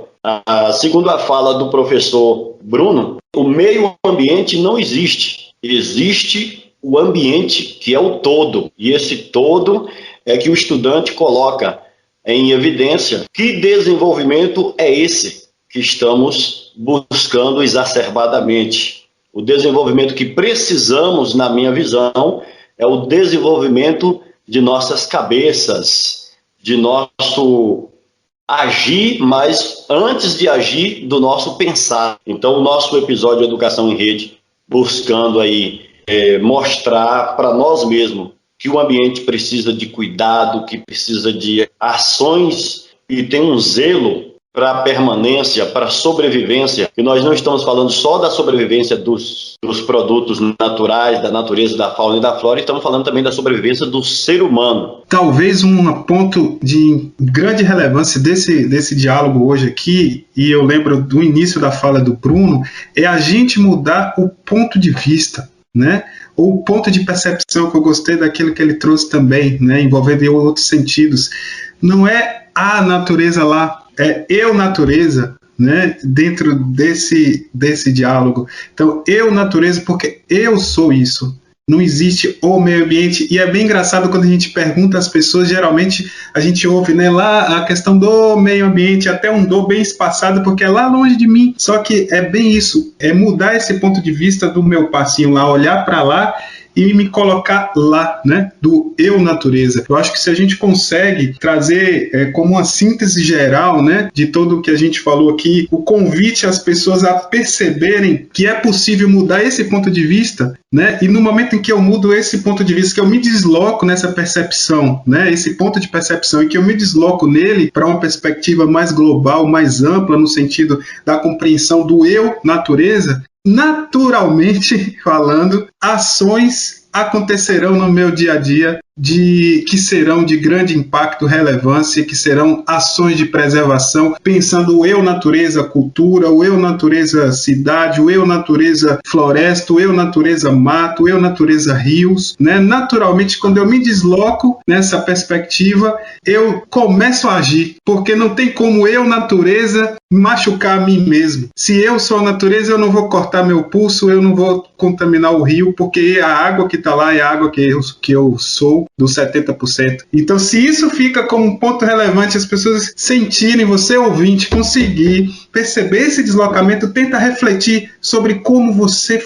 Segundo a fala do professor Bruno, o meio ambiente não existe. Existe o ambiente, que é o todo. E esse todo é que o estudante coloca em evidência. Que desenvolvimento é esse que estamos buscando exacerbadamente? O desenvolvimento que precisamos, na minha visão, é o desenvolvimento de nossas cabeças, de nosso agir, mas antes de agir, do nosso pensar. Então, o nosso episódio Educação em Rede, buscando aí mostrar para nós mesmos que o ambiente precisa de cuidado, que precisa de ações e tem um zelo para a permanência, para a sobrevivência, que nós não estamos falando só da sobrevivência dos produtos naturais, da natureza, da fauna e da flora, estamos falando também da sobrevivência do ser humano. Talvez um ponto de grande relevância desse diálogo hoje aqui, e eu lembro do início da fala do Bruno, é a gente mudar o ponto de vista, né? Ou o ponto de percepção, que eu gostei daquilo que ele trouxe também, né? Envolvendo outros sentidos. Não é a natureza lá, é eu natureza, né, dentro desse diálogo. Então, eu natureza, porque eu sou isso. Não existe o meio ambiente. E é bem engraçado quando a gente pergunta às pessoas, geralmente a gente ouve, né, lá a questão do meio ambiente, até um do bem espaçado, porque é lá longe de mim. Só que é bem isso, é mudar esse ponto de vista do meu passinho lá, olhar para lá e me colocar lá, né, do eu natureza. Eu acho que se a gente consegue trazer como uma síntese geral, né, de tudo o que a gente falou aqui, o convite às pessoas a perceberem que é possível mudar esse ponto de vista, né, e no momento em que eu mudo esse ponto de vista, que eu me desloco nessa percepção, né, esse ponto de percepção, e que eu me desloco nele para uma perspectiva mais global, mais ampla, no sentido da compreensão do eu natureza, naturalmente falando, ações acontecerão no meu dia a dia que serão de grande impacto, relevância, que serão ações de preservação, pensando o eu natureza cultura, o eu natureza cidade, o eu natureza floresta, o eu natureza mato, o eu natureza rios, né? Naturalmente, quando eu me desloco nessa perspectiva, eu começo a agir, porque não tem como eu natureza machucar a mim mesmo. Se eu sou a natureza, eu não vou cortar meu pulso, eu não vou contaminar o rio, porque a água que está lá é a água que eu sou, dos 70%. Então, se isso fica como um ponto relevante, as pessoas sentirem, você ouvinte, conseguir perceber esse deslocamento, tenta refletir sobre como você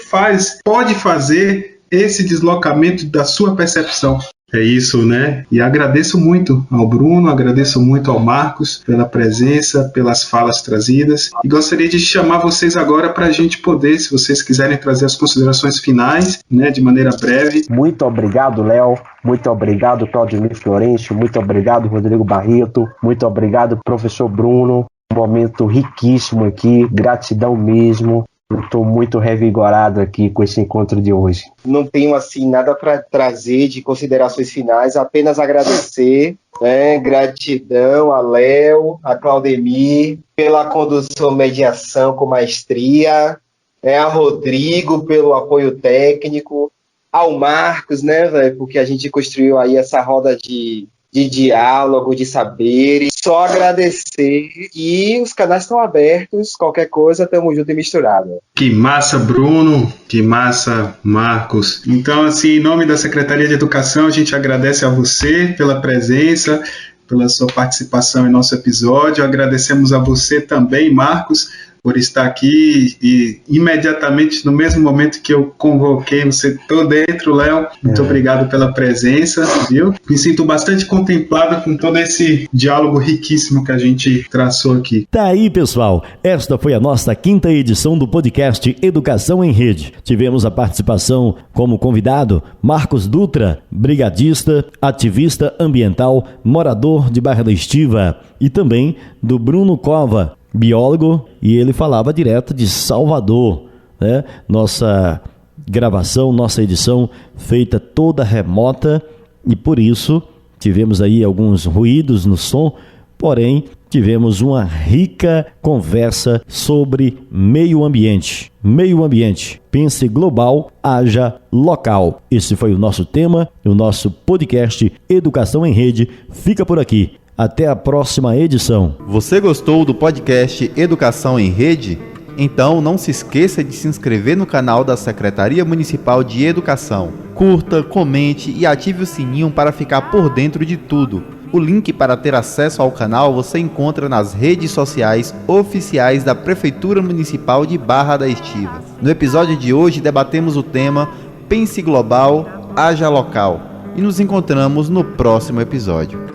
pode fazer esse deslocamento da sua percepção. É isso, né? E agradeço muito ao Bruno, agradeço muito ao Marcos pela presença, pelas falas trazidas. E gostaria de chamar vocês agora para a gente poder, se vocês quiserem trazer as considerações finais, né, de maneira breve. Muito obrigado, Léo. Muito obrigado, Claudemir Florencio. Muito obrigado, Rodrigo Barreto. Muito obrigado, professor Bruno. Um momento riquíssimo aqui. Gratidão mesmo. Eu estou muito revigorado aqui com esse encontro de hoje. Não tenho, assim, nada para trazer de considerações finais, apenas agradecer, né? Gratidão a Léo, a Claudemir, pela condução, mediação com maestria, a Rodrigo pelo apoio técnico, ao Marcos, né, véio, porque a gente construiu aí essa roda de de diálogo, de saberes. Só agradecer e os canais estão abertos, qualquer coisa, tamo junto e misturado. Que massa, Bruno, que massa, Marcos. Então, assim, em nome da Secretaria de Educação, a gente agradece a você pela presença, pela sua participação em nosso episódio. Agradecemos a você também, Marcos, por estar aqui e imediatamente no mesmo momento que eu convoquei, você estou dentro, Léo. Muito obrigado pela presença, viu? Me sinto bastante contemplado com todo esse diálogo riquíssimo que a gente traçou aqui. Tá aí, pessoal. Esta foi a nossa 5ª edição do podcast Educação em Rede. Tivemos a participação como convidado Marcos Dutra, brigadista, ativista ambiental, morador de Barra da Estiva, e também do Bruno Cova, biólogo, e ele falava direto de Salvador, né? Nossa gravação, nossa edição feita toda remota, e por isso tivemos aí alguns ruídos no som, porém tivemos uma rica conversa sobre meio ambiente. Meio ambiente, pense global, haja local. Esse foi o nosso tema, o nosso podcast Educação em Rede fica por aqui. Até a próxima edição. Você gostou do podcast Educação em Rede? Então não se esqueça de se inscrever no canal da Secretaria Municipal de Educação. Curta, comente e ative o sininho para ficar por dentro de tudo. O link para ter acesso ao canal você encontra nas redes sociais oficiais da Prefeitura Municipal de Barra da Estiva. No episódio de hoje debatemos o tema Pense Global, Haja Local e nos encontramos no próximo episódio.